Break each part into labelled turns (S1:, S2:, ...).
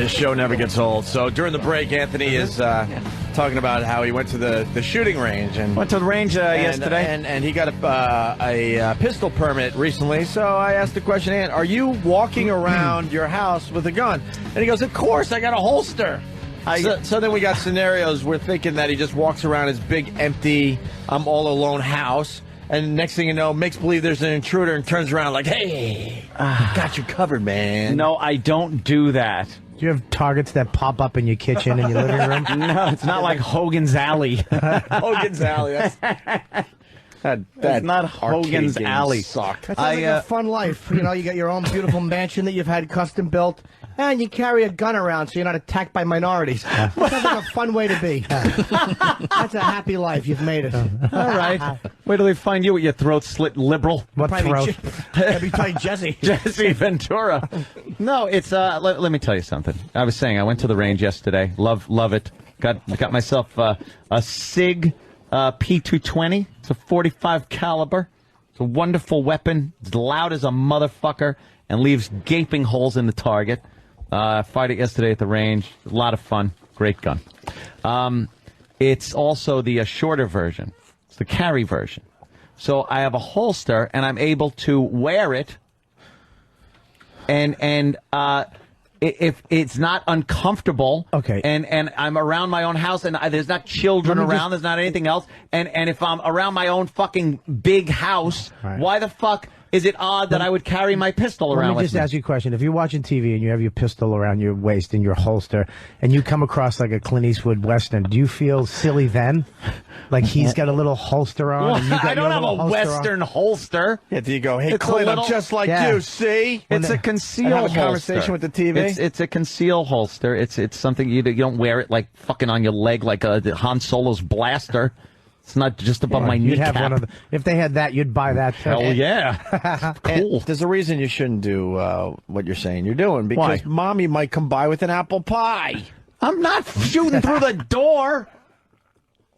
S1: His show never gets old. So during the break, Anthony is talking about how he went to the shooting range and
S2: went to the range yesterday,
S1: and he got a pistol permit recently. So I asked the question, Ant, are you walking around your house with a gun? And he goes, of course, I got a holster. So then we got scenarios. We're thinking that he just walks around his big, empty, all alone house. And next thing you know, makes believe there's an intruder and turns around like, hey, got you covered, man.
S2: No, I don't do that.
S3: Do you have targets that pop up in your kitchen and your living room?
S2: No, it's not like Hogan's Alley.
S1: Hogan's Alley.
S2: That's not Hogan's Alley.
S1: Sucked.
S4: That sounds like a fun life. You know, you got your own beautiful mansion that you've had custom built, and you carry a gun around so you're not attacked by minorities. That sounds like a fun way to be. That's a happy life. You've made it.
S2: All right. Wait till they find you with your throat slit liberal.
S3: What throat?
S4: Every time Jesse.
S2: Jesse Ventura. No, it's, let me tell you something. I was saying, I went to the range yesterday. Love it. Got myself a SIG P220. It's a .45 caliber. It's a wonderful weapon. It's loud as a motherfucker and leaves gaping holes in the target. Fired it yesterday at the range. A lot of fun. Great gun. It's also the shorter version. It's the carry version. So I have a holster, and I'm able to wear it. And if it's not uncomfortable,
S3: okay,
S2: and I'm around my own house, and there's not children around, there's not anything else, and if I'm around my own fucking big house, why the fuck is it odd that I would carry my pistol around with me?
S3: Let me just ask you a question. If you're watching TV and you have your pistol around your waist in your holster, and you come across like a Clint Eastwood Western, do you feel silly then? Like he's got a little holster on? And you got
S2: I don't have a Western holster.
S1: Yeah, do you go, hey, Clint, I'm just like you, see?
S2: It's a concealed holster.
S1: Have a conversation with the TV?
S2: It's a concealed holster. It's something you don't wear it like fucking on your leg like Han Solo's blaster. It's not just above my kneecap.
S3: If they had that, you'd buy that too.
S2: Hell yeah. Cool.
S1: There's a reason you shouldn't do what you're saying you're doing, because mommy might come by with an apple pie.
S2: I'm not shooting through the door.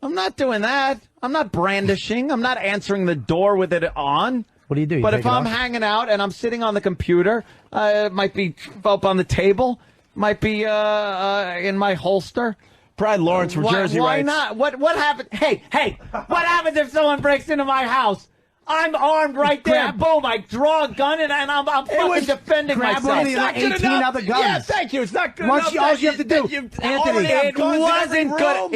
S2: I'm not doing that. I'm not brandishing. I'm not answering the door with it on.
S3: What do you do?
S2: But if I'm hanging out and I'm sitting on the computer, it might be up on the table, might be in my holster.
S1: Pride Lawrence from Jersey
S2: why
S1: writes.
S2: Not? What happened? Hey, what happens if someone breaks into my house? I'm armed right there. Boom, I draw a gun and I'm fucking defending myself.
S3: Grab one of the 18 other guns.
S1: Yeah, thank you. It's not good enough.
S3: All you have to do, Anthony.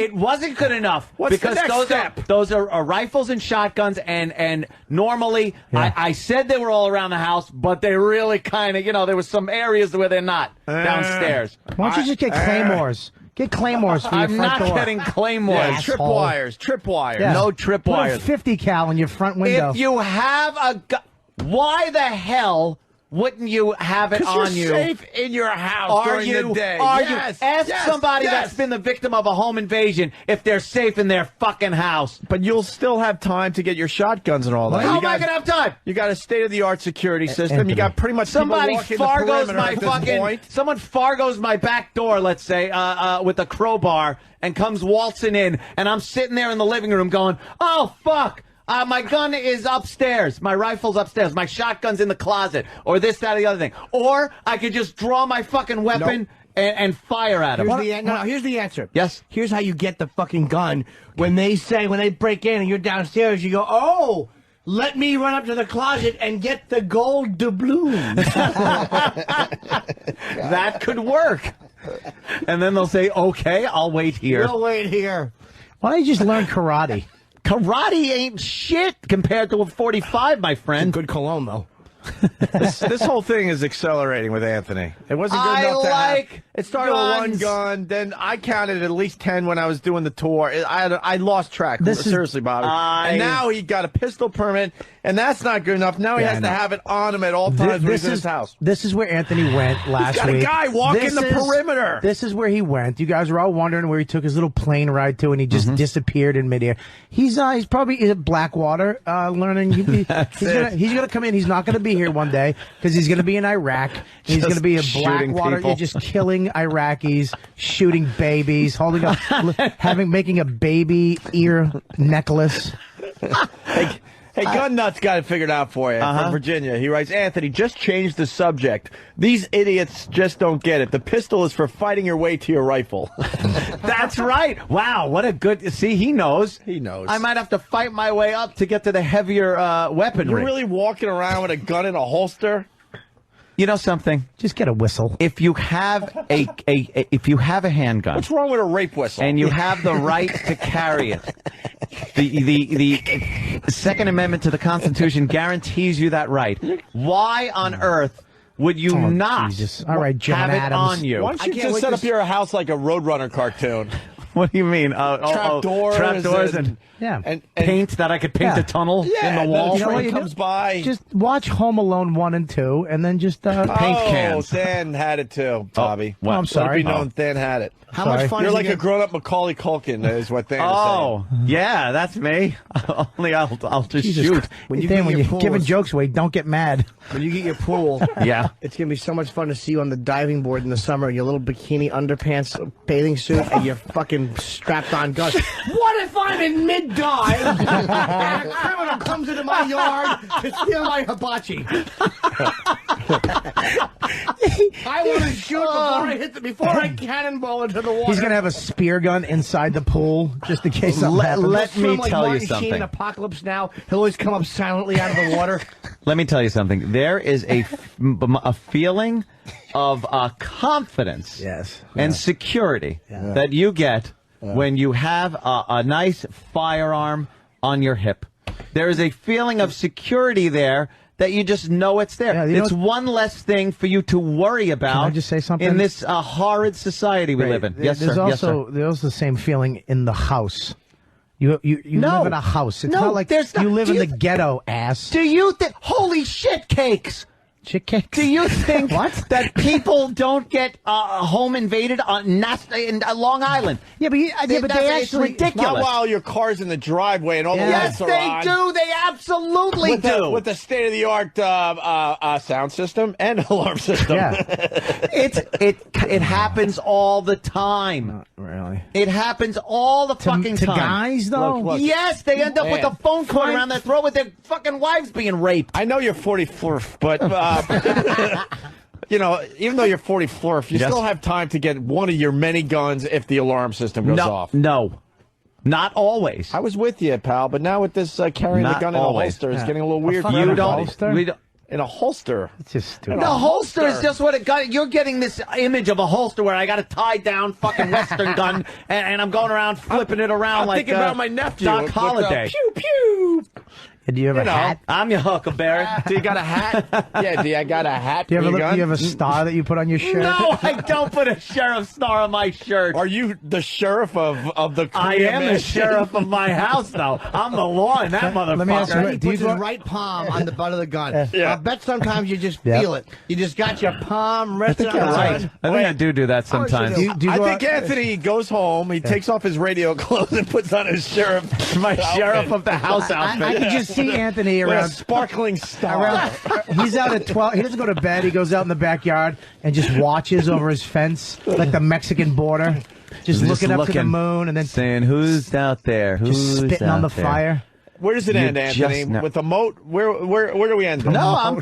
S2: It wasn't good enough.
S1: What's the next step?
S2: Those are rifles and shotguns, and normally I said they were all around the house, but they really kind of, there was some areas where they're not downstairs.
S3: Why don't you just get claymores? Get claymores for your front door.
S2: I'm not getting claymores.
S1: Yeah, tripwires.
S3: Yeah.
S2: No tripwires.
S3: Put a 50 cal in your front window.
S2: If you have a gun, why the hell wouldn't you have it on you?
S1: You're safe in your house during the day.
S2: Ask somebody that's been the victim of a home invasion if they're safe in their fucking house.
S1: But you'll still have time to get your shotguns and all that.
S2: How am I going to have time?
S1: You got a state-of-the-art security system. You got pretty much
S2: somebody
S1: Fargo's
S2: my fucking. Someone Fargo's my back door, let's say, with a crowbar, and comes waltzing in, and I'm sitting there in the living room going, "Oh fuck." My gun is upstairs. My rifle's upstairs. My shotgun's in the closet. Or this, that, or the other thing. Or I could just draw my fucking weapon and fire at him.
S4: Here's the answer.
S2: Yes?
S4: Here's how you get the fucking gun. When they break in and you're downstairs, you go, oh, let me run up to the closet and get the gold doubloon.
S2: That could work. And then they'll say, okay, I'll wait here.
S4: You'll wait here.
S3: Why don't you just learn karate?
S2: Karate ain't shit compared to a .45, my friend.
S4: Good cologne, though.
S1: This whole thing is accelerating with Anthony. It wasn't good enough to have. It started with one gun, then I counted at least 10 when I was doing the tour. I lost track. Seriously, Bobby. And now he got a pistol permit, and that's not good enough. Now he has to have it on him at all times when he's in his house.
S3: This is where Anthony went last week.
S1: He's got a guy walking the perimeter.
S3: This is where he went. You guys were all wondering where he took his little plane ride to, and he just disappeared in midair. He's probably at Blackwater learning. He's gonna come in. He's not gonna be here one day because he's gonna be in Iraq. He's gonna be in Blackwater. You're just killing Iraqis, shooting babies, making a baby ear necklace.
S1: Hey, Hey, Gun Nuts got it figured out for you from Virginia. He writes, Anthony, just change the subject. These idiots just don't get it. The pistol is for fighting your way to your rifle.
S2: That's right. Wow, what a good... See, he knows.
S1: He knows.
S2: I might have to fight my way up to get to the heavier weaponry.
S1: You're really walking around with a gun in a holster?
S2: You know something?
S3: Just get a whistle.
S2: If you have if you have a handgun,
S1: What's wrong with a rape whistle?
S2: and you have the right to carry it, the Second Amendment to the Constitution guarantees you that right. Why on earth would you not
S3: Jesus. All right, John
S2: have
S3: Adams.
S2: it on you?
S1: Why don't you just set up your house like a Roadrunner cartoon?
S2: What do you mean?
S1: Trapdoors
S2: and
S3: Yeah.
S2: paint that I could paint a tunnel in the wall.
S1: The
S3: You know what
S1: train
S3: you
S1: comes
S3: do?
S1: by.
S3: Just watch Home Alone 1 and 2, and then just
S2: paint cans.
S1: Dan had it too, Bobby.
S3: Oh, I'm sorry.
S1: Let it be known, Dan had it.
S4: How
S3: Sorry.
S4: much fun
S1: You're
S4: is
S1: like
S4: it
S1: a grown-up Macaulay Culkin, is what Dan is
S2: Oh, yeah, that's me. Only I'll just
S3: Jesus
S2: shoot.
S3: Christ.
S4: When you
S3: Dan,
S4: get
S3: when
S4: your
S3: you're
S4: pool,
S3: giving
S4: it's-
S3: jokes away, don't get mad.
S4: when you get your pool?
S2: Yeah.
S4: It's going to be so much fun to see you on the diving board in the summer in your little bikini underpants bathing suit and your fucking strapped on gun. What if I'm in mid-dive and a criminal comes into my yard to steal my hibachi? I want to shoot before I cannonball into the water.
S3: He's going to have a spear gun inside the pool, just in case something happens.
S2: let me
S4: Like
S2: tell you
S4: Martin Sheen
S2: something.
S4: in Apocalypse Now, he'll always come up silently out of the water.
S2: Let me tell you something. There is a feeling of confidence
S3: Yes.
S2: and security that you get when you have a nice firearm on your hip. There is a feeling of security there that you just know it's there.
S3: Yeah, you know
S2: It's one less thing for you to worry about.
S3: Can I just say something?
S2: In this horrid society we live in. Yes,
S3: There's
S2: sir.
S3: also there's the same feeling in the house. You
S2: No.
S3: live in a house. It's
S2: No,
S3: not like
S2: there's not-
S3: you live
S2: do
S3: in
S2: you
S3: the ghetto, ass.
S2: Do you think? Holy shit cakes!
S3: Chick cakes.
S2: Do you think
S3: What?
S2: that people don't get home invaded on in Long Island?
S3: Yeah, but they
S2: It's
S3: actually
S2: ridiculous.
S1: Not while your car's in the driveway and all the
S2: Yes,
S1: lights are
S2: they
S1: on.
S2: do. They absolutely do.
S1: With the state-of-the-art sound system and alarm system.
S3: Yeah.
S2: It happens all the time.
S3: Really.
S2: It happens all the fucking
S3: To
S2: time.
S3: guys though.
S1: Look.
S2: Yes, they end up with
S1: Man.
S2: a phone cord around their throat with their fucking wives being raped.
S1: I know you're 44, but you know, even though you're 44, you
S2: Yes.
S1: still have time to get one of your many guns if the alarm system goes off.
S2: No, not always.
S1: I was with you, pal, but now with this carrying
S2: Not
S1: the gun
S2: always.
S1: in a holster, it's getting a little weird.
S3: fuck
S1: for
S3: you
S1: everybody.
S3: holster?
S2: We don't.
S1: In a holster.
S3: It's just stupid.
S2: The holster is just what it got. You're getting this image of a holster where I got a tied down fucking Western gun and I'm going around flipping it around
S1: I'm
S2: like
S1: thinking about my nephew.
S2: Doc
S1: with,
S2: Holliday.
S1: pew pew.
S3: And do you have a hat?
S2: I'm your Huckleberry.
S1: Do you got a hat? Yeah, do I got a hat
S3: Do you
S1: for
S3: have
S1: your gun?
S3: do you have a star that you put on your shirt?
S2: No, I don't put a sheriff star on my shirt.
S1: Are you the sheriff of the
S2: I
S1: Cumia
S2: am the
S1: Mansion?
S2: sheriff of my house, though. I'm the law in that motherfucker.
S3: Let me ask you,
S4: He
S3: do you
S4: puts
S3: go-
S4: his right palm on the butt of the gun.
S1: Yeah.
S4: I bet sometimes you just
S3: Yeah.
S4: feel it. You just got your palm resting on
S2: You're
S4: the
S2: right.
S4: gun.
S2: I think I do that sometimes.
S3: Do you
S1: I
S3: go
S1: think
S3: out-
S1: Anthony goes home, he takes off his radio clothes and puts on his sheriff.
S2: My
S1: outfit.
S2: sheriff of the house outfit.
S3: I can just see Anthony
S1: With a
S3: around.
S1: sparkling star.
S3: He's out at 12. He doesn't go to bed. He goes out in the backyard and just watches over his fence like the Mexican border, just looking up to the moon and then
S2: saying, "Who's out there? Who's
S3: just spitting on
S2: out
S3: the
S2: there?"
S3: fire.
S1: Where does it
S2: You
S1: end, Anthony?
S2: just know-
S1: With a moat? Where do we end?
S2: No, I'm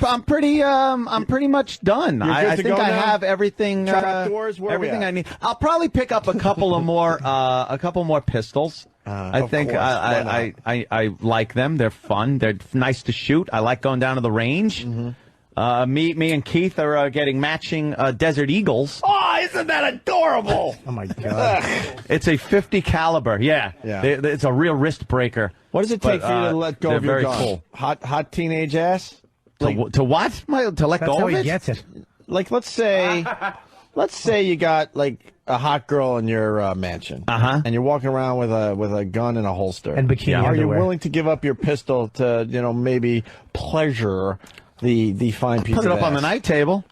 S2: pretty much done.
S1: You're good
S2: I
S1: to
S2: think
S1: go
S2: I
S1: now?
S2: have everything.
S1: Trapdoors? Where are we
S2: everything
S1: at?
S2: I need. I'll probably pick up a couple of more pistols. I
S1: Of
S2: think
S1: course. Why
S2: I like them. They're fun. They're nice to shoot. I like going down to the range. Me and Keith are getting matching Desert Eagles.
S1: Oh, isn't that adorable?
S3: Oh my god!
S2: It's a 50 caliber. Yeah.
S1: Yeah.
S2: It's a real wrist breaker.
S1: What does it take
S2: But,
S1: for you to let go
S2: they're
S1: of your
S2: very
S1: gun?
S2: cool.
S1: Hot teenage ass?
S2: To what? To let
S3: That's
S2: go
S3: how
S2: of
S3: he
S2: it?
S3: gets it.
S1: Like, let's say you got like a hot girl in your mansion, and you're walking around with a gun in a holster
S3: And bikini
S1: Are you
S3: underwear.
S1: willing to give up your pistol to maybe pleasure the fine piece
S2: Put it
S1: of
S2: up on the
S1: ass?
S2: night table.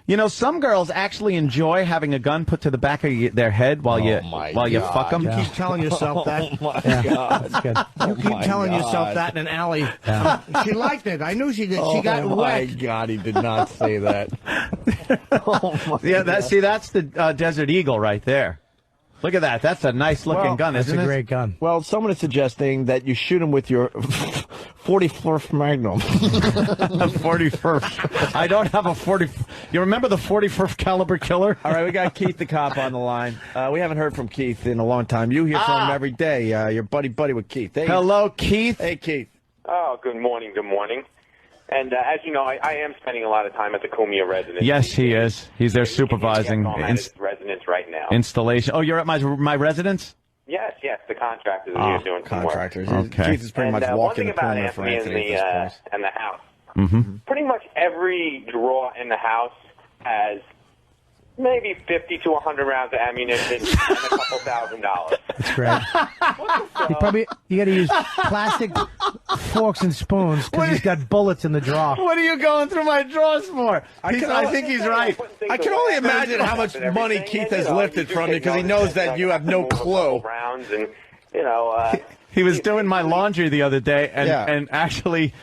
S2: You know, some girls actually enjoy having a gun put to the back of their head while you
S1: my
S2: fuck
S1: God.
S2: them.
S4: You keep telling yourself that.
S1: Oh my God!
S3: That's good.
S1: Oh
S4: You keep
S1: my
S4: telling
S1: God.
S4: yourself that in an alley. She liked it. I knew she did. She
S1: Oh
S4: got
S1: my
S4: wet.
S1: God! He did not say that. Oh my
S2: Yeah,
S1: God.
S2: that's the Desert Eagle right there. Look at that. That's a nice looking
S1: Well,
S2: gun,
S3: That's
S2: isn't
S3: a
S2: it?
S3: great gun.
S1: Well, someone is suggesting that you shoot him with your 44th Magnum.
S2: 41st. I don't have a 40. You remember the 41st caliber killer?
S1: All right, we got Keith the cop on the line. We haven't heard from Keith in a long time. You hear from him every day. You're buddy with Keith. Hey.
S2: Hello, Keith.
S1: Hey, Keith.
S5: Oh, good morning. And as you know, I am spending a lot of time at the Cumia residence.
S2: Yes, he is. He's there supervising
S5: I'm at his residence right now.
S2: installation. Oh, you're at my residence?
S5: Yes, the contractors are here doing some work.
S1: Contractors.
S2: Okay.
S1: Keith is pretty much walking the corner for Anthony at this point.
S5: and the house. Pretty much every drawer in the house has maybe 50 to 100 rounds of ammunition and a couple $1,000.
S3: That's great. You got to use plastic forks and spoons because he's got bullets in the drawer.
S2: What are you going through my drawers for? I think he's right.
S1: I can only imagine how much money Keith has lifted from you because he knows that you have no clue.
S5: Rounds and, you know,
S2: He was doing my laundry the other day, and actually,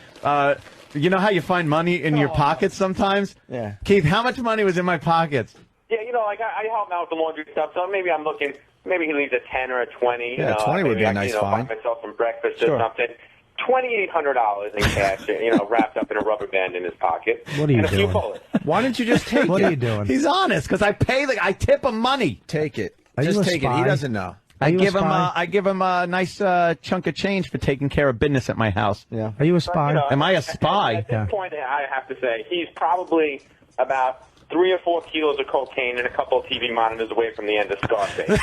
S2: you know how you find money in your pockets sometimes?
S1: Yeah.
S2: Keith, how much money was in my pockets?
S5: yeah, you know, like I help him out with the laundry stuff, so maybe I'm looking. Maybe he leaves a 10 or a 20.
S1: Yeah, 20 would be a nice find.
S5: Buy myself some breakfast or something. $2,800 in cash, wrapped up in a rubber band in his pocket.
S3: What are you
S5: and
S3: doing?
S5: a few bullets.
S1: Why don't you just take it?
S3: What are you doing?
S2: He's honest because I tip him money.
S1: Take it.
S3: Are you
S1: Just
S3: a
S1: take it.
S3: spy?
S1: He doesn't know.
S3: Are you a spy?
S2: I give him a nice chunk of change for taking care of business at my house.
S1: Yeah.
S3: Are you a spy?
S2: Am I a spy?
S5: At this point, I have to say, he's probably about 3 or 4 kilos of cocaine and a couple of TV monitors away from the end of Scarface.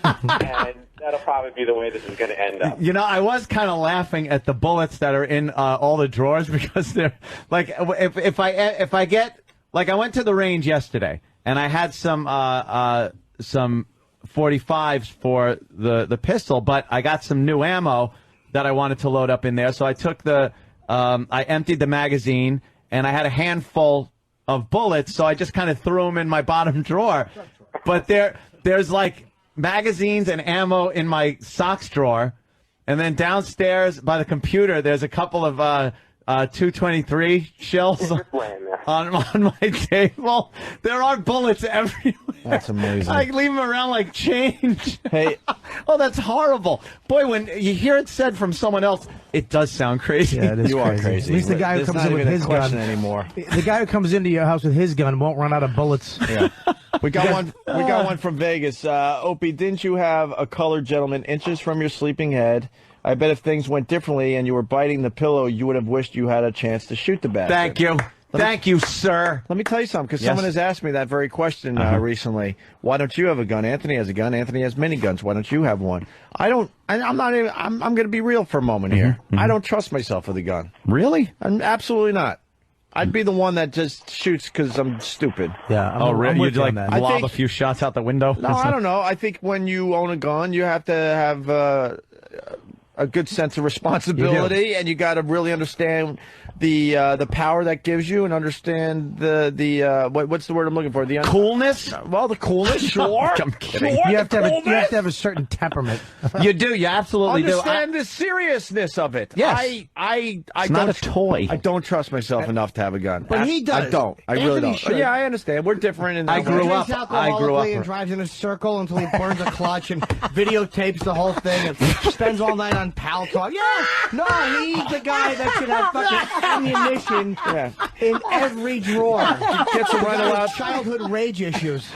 S5: And that'll probably be the way this is going to end up.
S2: You know, I was kind of laughing at the bullets that are in all the drawers because they're like, if I get, like, I went to the range yesterday and I had some 45s for the pistol, but I got some new ammo that I wanted to load up in there. So I took I emptied the magazine and I had a handful of bullets, so I just kind of threw them in my bottom drawer. But there's like magazines and ammo in my socks drawer, and then downstairs by the computer, there's a couple of 223 shells on my table. There are bullets everywhere.
S1: That's amazing.
S2: I leave them around like change.
S1: Hey.
S2: Oh, that's horrible. Boy, when you hear it said from someone else, it does sound crazy.
S3: Yeah, it is
S1: You are
S3: crazy.
S1: crazy.
S3: At least the guy who
S1: There's
S3: comes
S1: not
S3: in with
S1: even a
S3: his
S1: question
S3: gun
S1: anymore.
S3: The guy who comes into your house with his gun won't run out of bullets.
S1: Yeah. We got one. We got one from Vegas. Opie, didn't you have a colored gentleman inches from your sleeping head? I bet if things went differently and you were biting the pillow, you would have wished you had a chance to shoot the bastard.
S2: Thank you. Thank you, sir.
S1: Let me tell you something, because
S2: Yes.
S1: someone has asked me that very question recently. Why don't you have a gun? Anthony has a gun. Anthony has many guns. Why don't you have one? I don't. I'm not even. I'm going to be real for a moment here. I don't trust myself with a gun.
S2: Really?
S1: I'm absolutely not. I'd be the one that just shoots because I'm stupid.
S3: Yeah.
S2: Oh, really? You'd like
S3: that.
S2: lob
S1: think-
S2: a few shots out the window?
S1: No, I don't know. I think when you own a gun, you have to have a good sense of responsibility, and you got to really understand the power that gives you, and understand the what's the word I'm looking for? The
S2: Coolness?
S1: Well, the coolness, sure.
S2: I'm kidding.
S1: Sure,
S3: You have to
S1: the
S3: have
S1: coolness.
S3: a certain temperament.
S2: You do. You absolutely do.
S1: Understand the seriousness of it.
S2: Yes.
S1: I
S2: It's
S1: don't.
S2: not a toy.
S1: I don't trust myself enough to have a gun.
S4: But he does.
S1: I don't. I really
S4: Anthony
S1: don't.
S4: should.
S1: Yeah, I understand. We're different in that
S2: I
S1: way.
S2: grew
S4: He
S2: up-
S4: drinks
S2: I grew up-
S4: alcoholically and drives in a circle until he burns a clutch and videotapes the whole thing and spends all night on pal talk. Yeah, no, he's the guy that should have fucking ammunition
S1: Yeah.
S4: in every drawer.
S1: Gets a rental out.
S4: Childhood rage issues.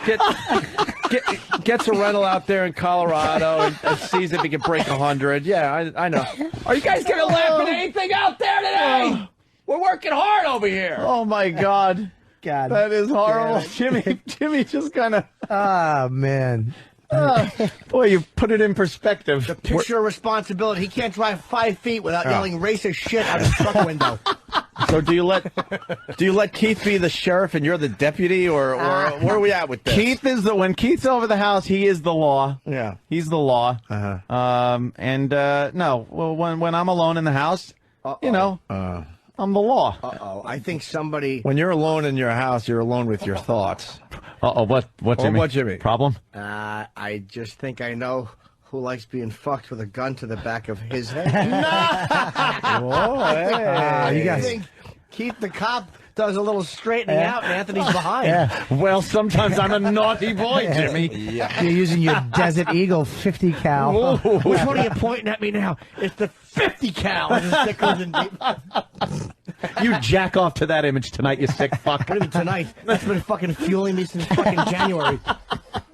S1: Gets a rental out there in Colorado and sees if he can break 100. Yeah, I know. Are you guys gonna laugh at anything out there today? We're working hard over here.
S2: Oh, my God.
S3: God.
S2: That is horrible. Jimmy just kind of...
S3: Ah, man.
S2: Boy, you put it in perspective.
S4: Picture of responsibility. He can't drive 5 feet without yelling racist shit out his truck window.
S1: So do you let Keith be the sheriff and you're the deputy, or where are we at with this?
S2: Keith is when Keith's over the house, he is the law.
S1: Yeah.
S2: He's the law.
S1: Uh-huh.
S2: No, well, when I'm alone in the house, I'm the law.
S4: Uh-oh. I think somebody...
S1: When you're alone in your house, you're alone with your thoughts.
S2: What, Jimmy?
S1: What, Jimmy?
S2: Problem?
S4: I just think I know who likes being fucked with a gun to the back of his head.
S1: Whoa, hey.
S3: You guys.
S4: Keith the cop does a little straightening out, and Anthony's behind.
S2: Yeah. Well, sometimes I'm a naughty boy, Jimmy.
S3: You're using your Desert Eagle 50 cal.
S4: Which one are you pointing at me now? It's the 50 cal. That goes in deep.
S2: You jack off to that image tonight, you sick fuck.
S4: What do you mean tonight? That's been fucking fueling me since fucking January.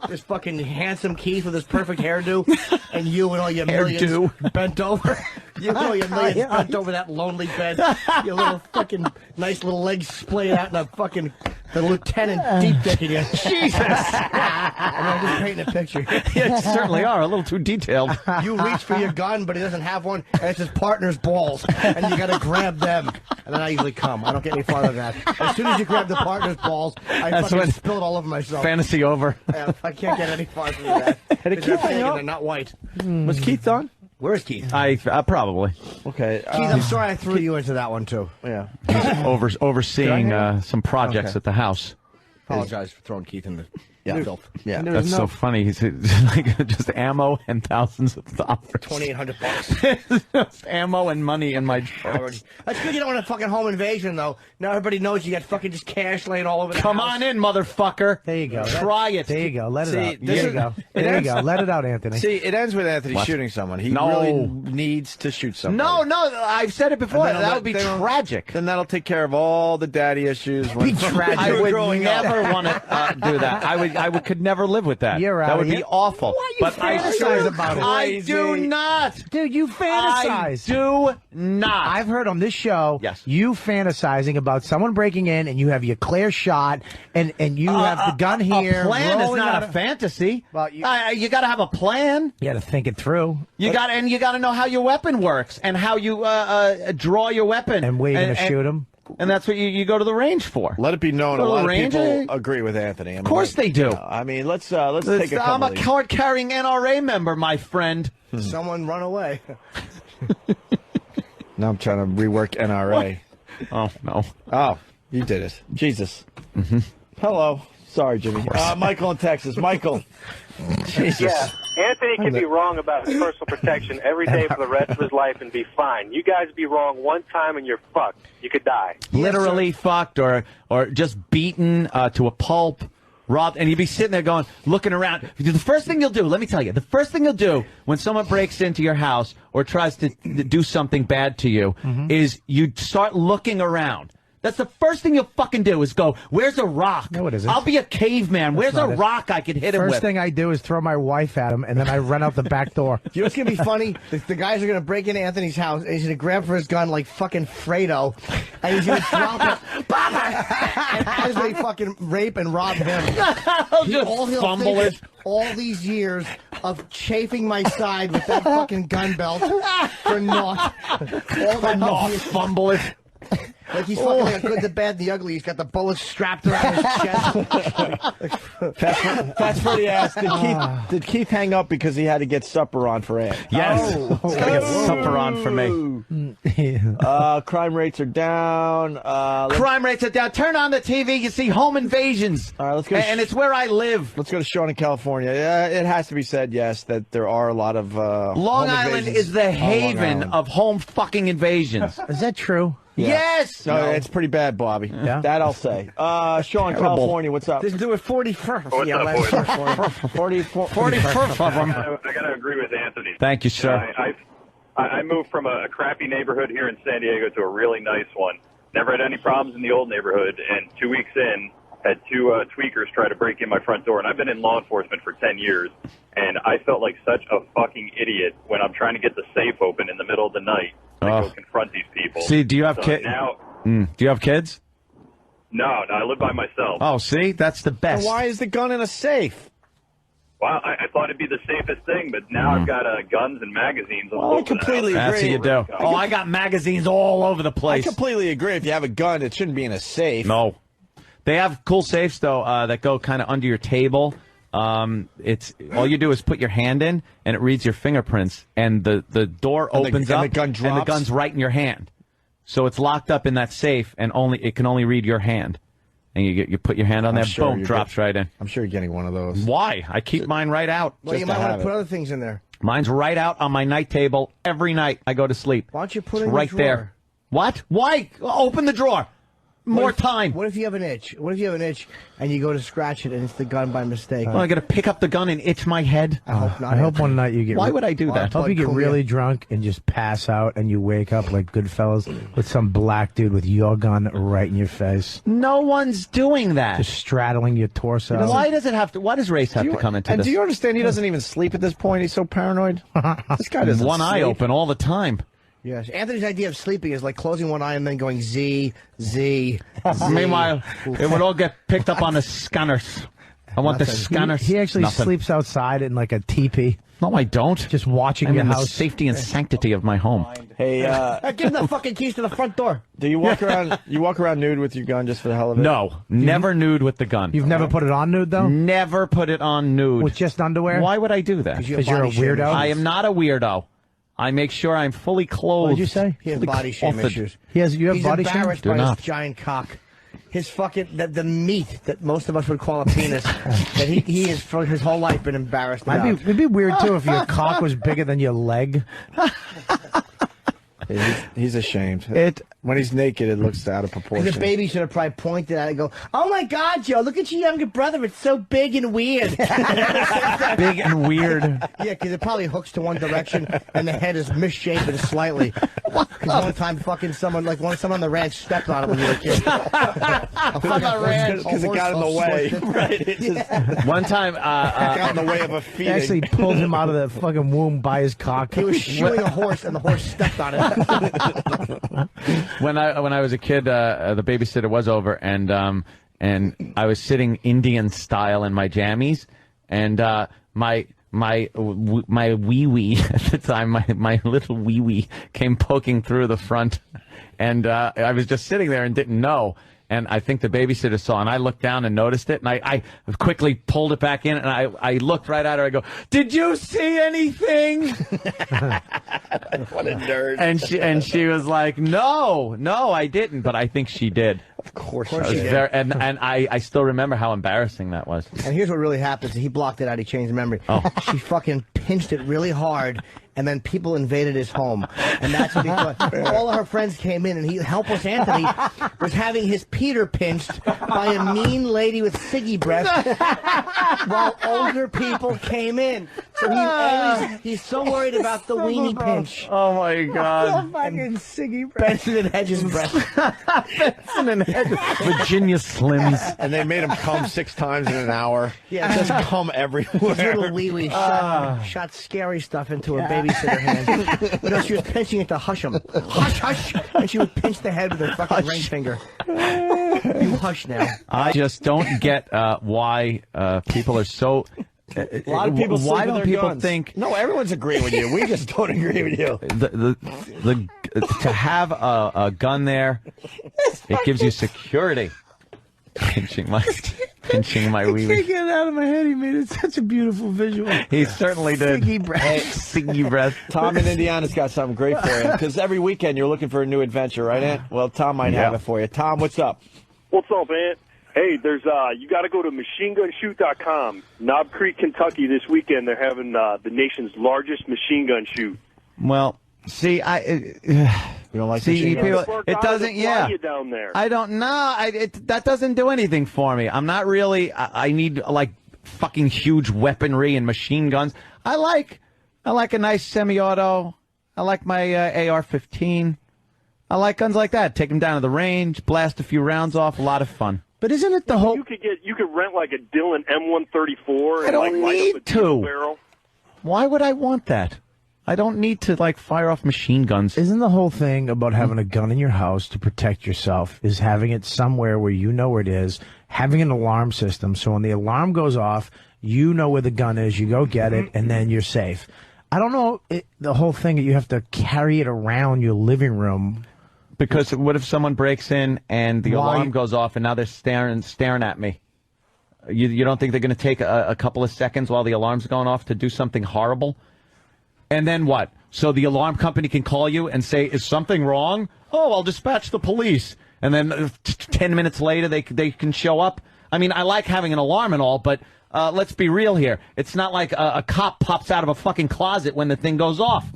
S4: This fucking handsome Keith with his perfect hairdo, and you and all your millions bent over. You and all your millions bent over that lonely bed. Your little fucking nice little legs splayed out in a fucking the lieutenant deep dicking you. Jesus! I'm just painting a picture.
S2: You certainly are a little too detailed.
S4: You reach for your gun, but he doesn't have one, and it's his partner's balls, and you got to grab them. And then I usually come. I don't get any farther than that. As soon as you grab the partner's balls, I fucking spill it all over myself.
S2: Fantasy over.
S4: I can't get any farther than that.
S1: Had Keith hang up?
S4: They're not white.
S1: Was Keith on?
S4: Where's Keith?
S2: I probably.
S1: Okay.
S4: Keith, I'm sorry I threw you into that one, too.
S1: Yeah.
S2: He's overseeing some projects at the house.
S4: Apologize for throwing Keith in the filth.
S1: Yeah.
S2: That's so funny. He's like just ammo and thousands of dollars.
S4: $2,800.
S2: Just ammo and money in my drawers.
S4: That's good you don't want a fucking home invasion, though. Now everybody knows you got fucking just cash laying all over the
S2: Come
S4: house.
S2: on in, motherfucker.
S3: There you go.
S2: Try it.
S3: There you go. Let it
S1: See,
S3: out.
S1: this
S3: There you
S1: is-
S3: go. There you go. Let it out, Anthony.
S1: See, it ends with Anthony shooting someone. He
S2: No.
S1: really needs to shoot someone.
S2: No, I've said it before. That would be tragic.
S1: Then that'll take care of all the daddy issues. When
S3: tragic.
S2: I would
S1: growing up.
S2: never want to do that. I could never live with that.
S3: You're
S2: that
S3: out
S2: would
S3: of
S2: be
S3: here.
S2: awful.
S3: Why you
S2: but
S3: fantasize about it?
S2: I do not.
S3: Dude, you fantasize.
S2: I do not.
S3: I've heard on this show, you fantasizing about someone breaking in, and you have your clear shot, and you have the gun here.
S2: A plan is
S3: rolling
S2: not
S3: out
S2: a fantasy.
S3: Well,
S2: you got to have a plan.
S3: You got to think it through.
S2: You got to know how your weapon works and how you draw your weapon
S3: And where you're going to shoot him.
S2: And that's what you go to the range for.
S1: Let it be known, a lot of people agree with Anthony. I mean,
S2: of course they do.
S1: I mean, let's take a couple
S2: I'm a
S1: of these.
S2: card-carrying NRA member, my friend.
S4: Someone run away.
S1: Now I'm trying to rework NRA.
S2: Oh, no.
S1: Oh, you did it. Jesus. Mm-hmm. Hello. Sorry, Jimmy. Michael in Texas. Michael. Jesus.
S6: Yeah, Anthony can be wrong about his personal protection every day for the rest of his life and be fine. You guys be wrong one time and you're fucked. You could die.
S2: Literally fucked or just beaten to a pulp, robbed, and you'd be sitting there going, looking around. The first thing you'll do, let me tell you, the first thing you'll do when someone breaks into your house or tries to do something bad to you is you start looking around. That's the first thing you'll fucking do is go, where's a rock?
S3: No, it isn't.
S2: I'll be a caveman. Where's a rock I could hit him with?
S3: First thing I do is throw my wife at him, and then I run out the back door.
S4: You know what's going to be funny? The guys are going to break into Anthony's house, and he's going to grab for his gun like fucking Fredo, and he's going to drop it. And as they fucking rape and rob him.
S2: Just fumble it.
S4: All these years of chafing my side with that fucking gun belt for naught. All that
S2: Oh, fumble it.
S4: Like he's fucking like a good, the bad, the ugly. He's got the bullets strapped around his chest.
S1: That's pretty ass. Did Keith hang up because he had to get supper on for Ann?
S2: Yes. He's got to get supper on for me.
S1: Crime rates are down.
S2: Crime rates are down. Turn on the TV. You see home invasions.
S1: All right, let's go.
S2: And it's where I live.
S1: Let's go to Sean in California. It has to be said, yes, that there are a lot of
S2: Long Island is the haven of home fucking invasions.
S3: Is that true?
S1: Yeah.
S2: Yes.
S1: No, it's pretty bad, Bobby.
S3: Yeah?
S1: That I'll say. Sean, California, what's up?
S4: Let's do it 41st.
S6: What's up, boys?
S1: 41st of them.
S6: I got to agree with Anthony.
S2: Thank you, sir.
S6: I moved from a crappy neighborhood here in San Diego to a really nice one. Never had any problems in the old neighborhood, and 2 weeks in, had two tweakers try to break in my front door. And I've been in law enforcement for 10 years, and I felt like such a fucking idiot when I'm trying to get the safe open in the middle of the night to go confront these people.
S2: See, do you have kids? Do you have kids?
S6: No, I live by myself.
S2: Oh, see, that's the best.
S1: Why is the gun in a safe?
S6: Well, I thought it'd be the safest thing, but now I've got guns and magazines all over
S1: I completely
S6: the house.
S2: That's what you do. Oh, I got magazines all over the
S1: I
S2: place.
S1: completely agree. If you have a gun, it shouldn't be in a safe.
S2: No. They have cool safes, though, that go kind of under your table. It's all you do is put your hand in, and it reads your fingerprints, and the door opens up,
S1: and the gun drops?
S2: and the gun's right in your hand. So it's locked up in that safe, and it can only read your hand. And you put your hand on there, boom, drops right in.
S1: I'm sure you're getting one of those.
S2: Why? I keep mine right out.
S4: Well, you might want to put other things in there.
S2: Mine's right out on my night table every night I go to sleep.
S4: Why don't you put it
S2: It's
S4: in
S2: right
S4: the drawer?
S2: there? What? Why? Open the drawer. more time.
S4: What if you have an itch? What if you have an itch and you go to scratch it and it's the gun by mistake?
S2: Well, I got to pick up the gun and itch my head.
S4: I hope not.
S3: I hope one night you get.
S2: Why would I do that?
S3: I hope you get really drunk and just pass out and you wake up like Goodfellas with some black dude with your gun right in your face.
S2: No one's doing that.
S3: Just straddling your torso.
S2: Why does it have to? Why does race have to come into
S1: and
S2: this?
S1: do you understand he doesn't even sleep at this point? He's so paranoid. This guy doesn't
S2: one eye
S1: sleep.
S2: open all the time.
S4: Yes. Anthony's idea of sleeping is like closing one eye and then going Z, Z, Z.
S2: Meanwhile, it would all get picked up on the scanners. I want the scanners.
S3: He actually sleeps outside in like a teepee.
S2: No, I don't.
S3: Just watching
S2: I'm
S3: your
S2: in
S3: house.
S2: the safety and sanctity of my home.
S1: Hey,
S4: give him the fucking keys to the front door.
S1: do you walk around? You walk around nude with your gun just for the hell of it?
S2: No, never nude with the gun.
S3: You've never put it on nude though?
S2: Never put it on nude.
S3: With just underwear?
S2: Why would I do that?
S3: Because you're a weirdo?
S2: I am not a weirdo. I make sure I'm fully clothed.
S3: What did you say?
S4: He has body shame issues.
S3: You have
S4: He's
S3: body shame?
S4: embarrassed
S2: Do
S4: by
S2: not.
S4: his giant cock. His fucking, the meat that most of us would call a penis, that he has for his whole life been embarrassed about.
S3: It'd be weird too if your cock was bigger than your leg.
S1: He's ashamed. When he's naked, it looks out of proportion.
S4: The baby should have probably pointed at it and go, "Oh my God, Joe, look at your younger brother. It's so big and weird."
S2: Big and weird.
S4: Yeah, because it probably hooks to one direction and the head is misshapen slightly. Because one time fucking someone on the ranch stepped on it when you were a kid.
S1: On the ranch because it got in the way. Right. It just
S2: One time,
S1: it got in the way of a
S3: He
S1: feeding.
S3: actually pulled him out of the fucking womb by his cock.
S4: He was shoeing a horse and the horse stepped on it.
S2: when I was a kid, the babysitter was over, and I was sitting Indian style in my jammies, and my wee wee at the time, my little wee wee came poking through the front, and I was just sitting there and didn't know. And I think the babysitter saw, and I looked down and noticed it, and I quickly pulled it back in, and I looked right at her. I go, "Did you see anything?"
S1: What a nerd.
S2: And she was like, "No, I didn't," but I think she did.
S1: Of course
S2: I was
S1: she did.
S2: and I still remember how embarrassing that was.
S4: And here's what really happened. He blocked it out. He changed the memory.
S2: Oh.
S4: She fucking pinched it really hard, and then people invaded his home. And that's because all of her friends came in, and helpless Anthony was having his Peter pinched by a mean lady with siggy breath while older people came in. So he's so worried about the weenie pinch.
S2: Oh my God!
S3: Fucking siggy breath.
S4: Benson and Hedges breath.
S2: Virginia Slims.
S1: And they made him come 6 times in an hour.
S4: Yeah,
S1: Just come
S4: his
S1: everywhere.
S4: little wee-wee shot scary stuff into her babysitter hand. But no, she was pinching it to hush him. Hush, hush! And she would pinch the head with her fucking ring finger. You hush now.
S2: I just don't get why people are so.
S1: A lot of people sleep
S2: why
S1: with
S2: don't
S1: their
S2: people
S1: guns.
S2: think
S1: No, everyone's agreeing with you. We just don't agree with you.
S2: the to have a gun there, it gives you security. Pinching my wee
S3: Can't
S2: wee.
S3: get it out of my head. He made it such a beautiful visual.
S2: He certainly did.
S3: Siggy breath.
S2: Hey, siggy breath.
S1: Tom in Indiana's got something great for you. Because every weekend you're looking for a new adventure, right, Ant? Well, Tom might have it for you. Tom, what's up?
S6: What's up, Ant? Hey, there's you got to go to machinegunshoot.com. Knob Creek, Kentucky. This weekend they're having the nation's largest machine gun shoot.
S2: Well, see,
S1: You don't like
S2: see,
S1: machine guns?
S2: people, it doesn't. Yeah,
S6: You down there.
S2: I don't know. That doesn't do anything for me. I'm not really. I need like fucking huge weaponry and machine guns. I like a nice semi-auto. I like my AR-15. I like guns like that. Take them down to the range, blast a few rounds off. A lot of fun.
S3: But isn't it the whole?
S6: You could rent like a Dillon M134.
S2: I don't
S6: and, like, light
S2: need
S6: up a diesel
S2: to.
S6: barrel.
S2: Why would I want that? I don't need to like fire off machine guns.
S3: Isn't the whole thing about having a gun in your house to protect yourself is having it somewhere where you know where it is, having an alarm system so when the alarm goes off, you know where the gun is, you go get it, and then you're safe. I don't know the whole thing that you have to carry it around your living room.
S2: Because what if someone breaks in and the
S3: Why?
S2: alarm goes off and now they're staring at me? You don't think they're going to take a couple of seconds while the alarm's going off to do something horrible? And then what? So the alarm company can call you and say, "Is something wrong?" "Oh, I'll dispatch the police." And then 10 minutes later, they can show up. I mean, I like having an alarm and all, but let's be real here. It's not like a cop pops out of a fucking closet when the thing goes off.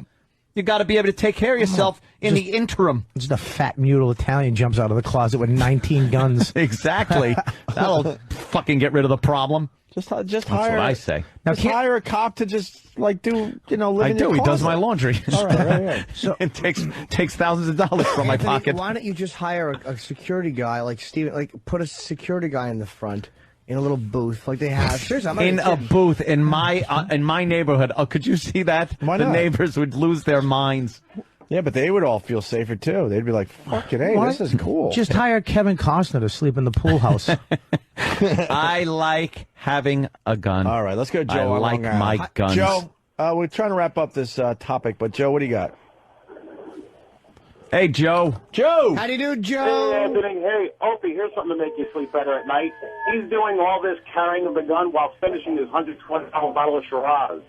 S2: You got to be able to take care of yourself in the interim.
S3: Just a fat mule Italian jumps out of the closet with 19 guns.
S2: Exactly. That'll fucking get rid of the problem.
S1: Just
S2: That's
S1: hire.
S2: what I say.
S3: Now,
S1: Just hire a cop to just live
S2: I
S1: in
S2: do.
S1: your
S2: He does
S1: closet.
S2: my laundry.
S1: All right.
S3: So
S2: It takes thousands of dollars from my
S4: Anthony,
S2: pocket.
S4: why don't you just hire a security guy like Steven, like put a security guy in the front in a little booth like they have. Seriously, I'm not
S2: In
S4: even
S2: a
S4: kidding.
S2: booth in my neighborhood. Oh, could you see that?
S1: Why
S2: The
S1: not?
S2: neighbors would lose their minds.
S1: Yeah, but they would all feel safer too. They'd be like, "Fuck it, hey,
S3: Why-
S1: this is cool."
S3: just hire Kevin Costner to sleep in the pool house.
S2: I like having a gun.
S1: all right, let's go, Joe.
S2: I
S1: on
S2: like
S1: Long Island.
S2: my guns.
S1: Joe, we're trying to wrap up this topic, but Joe, what do you got?
S2: Hey, Joe.
S1: Joe.
S4: How do you do,
S7: Hey,
S4: Joe?
S7: Anthony. Hey, Opie, here's something to make you sleep better at night. He's doing all this carrying of the gun while finishing his $120 bottle of Shiraz.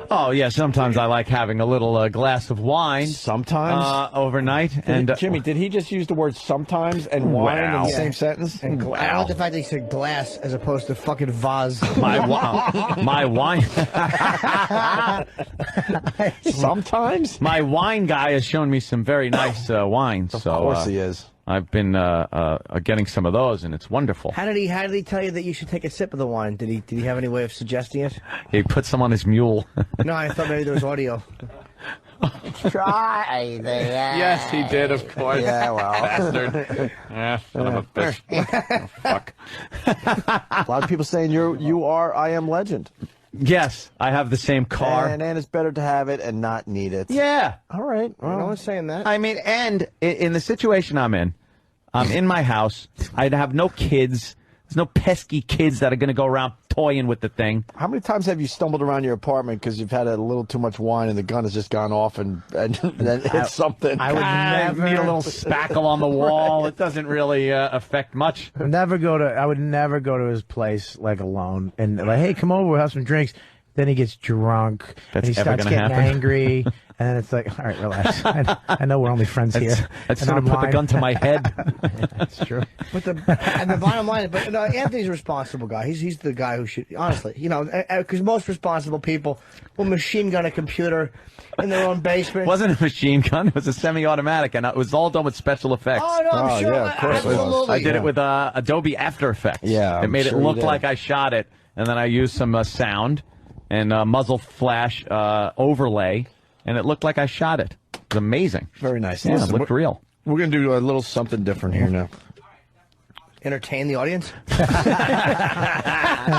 S2: Oh, yeah, sometimes I like having a little glass of wine
S1: Sometimes.
S2: overnight. And
S1: Jimmy, did he just use the word sometimes and wine in
S2: Wow.
S1: the same sentence?
S4: I like the fact that he said glass as opposed to fucking vase.
S2: my wine
S1: Sometimes?
S2: my wine guy has shown me some very nice wine.
S1: Of
S2: So
S1: course he is.
S2: I've been getting some of those, and it's wonderful.
S4: How did he tell you that you should take a sip of the wine? Did he have any way of suggesting it?
S2: He put some on his mule.
S4: No, I thought maybe there was audio.
S3: Try that.
S2: Yes, he did, of course.
S1: Yeah, well.
S2: Bastard. Yeah, son of a bitch. Oh, fuck.
S1: A lot of people saying you are I Am Legend.
S2: Yes, I have the same car.
S1: And it's better to have it and not need it.
S2: Yeah.
S1: All right.
S4: No one's saying that.
S2: I mean, and in the situation I'm in my house. I'd have no kids. There's no pesky kids that are going to go around toying with the thing.
S1: How many times have you stumbled around your apartment because you've had a little too much wine and the gun has just gone off and hit something?
S3: I would never
S2: need a little spackle on the wall. It doesn't really affect much.
S3: I would never go to his place like alone and like, hey, come over, we'll have some drinks. Then he gets drunk
S2: That's
S3: and he
S2: ever
S3: starts
S2: gonna
S3: getting
S2: happen?
S3: angry, and it's like, all right, relax. I know we're only friends here.
S2: I'd
S3: And
S2: sort of
S3: I'm
S2: put the
S3: lying.
S2: gun to my head.
S3: That's true.
S4: But the bottom line is, but no, Anthony's a responsible guy. He's the guy who should, honestly, because most responsible people will machine gun a computer in their own basement.
S2: It wasn't a machine gun. It was a semi-automatic, and it was all done with special effects.
S4: Oh no, I'm
S1: Oh,
S4: sure.
S1: yeah, of course it was.
S4: Absolutely.
S2: I did it with Adobe After Effects.
S1: Yeah,
S2: it
S1: I'm
S2: made
S1: sure
S2: it
S1: you
S2: look
S1: did.
S2: like I shot it, and then I used some sound and muzzle flash overlay, and it looked like I shot it. It was amazing.
S1: Very nice.
S2: Yeah,
S1: Listen,
S2: it looked real.
S1: We're going to do a little something different here now.
S4: Entertain the audience.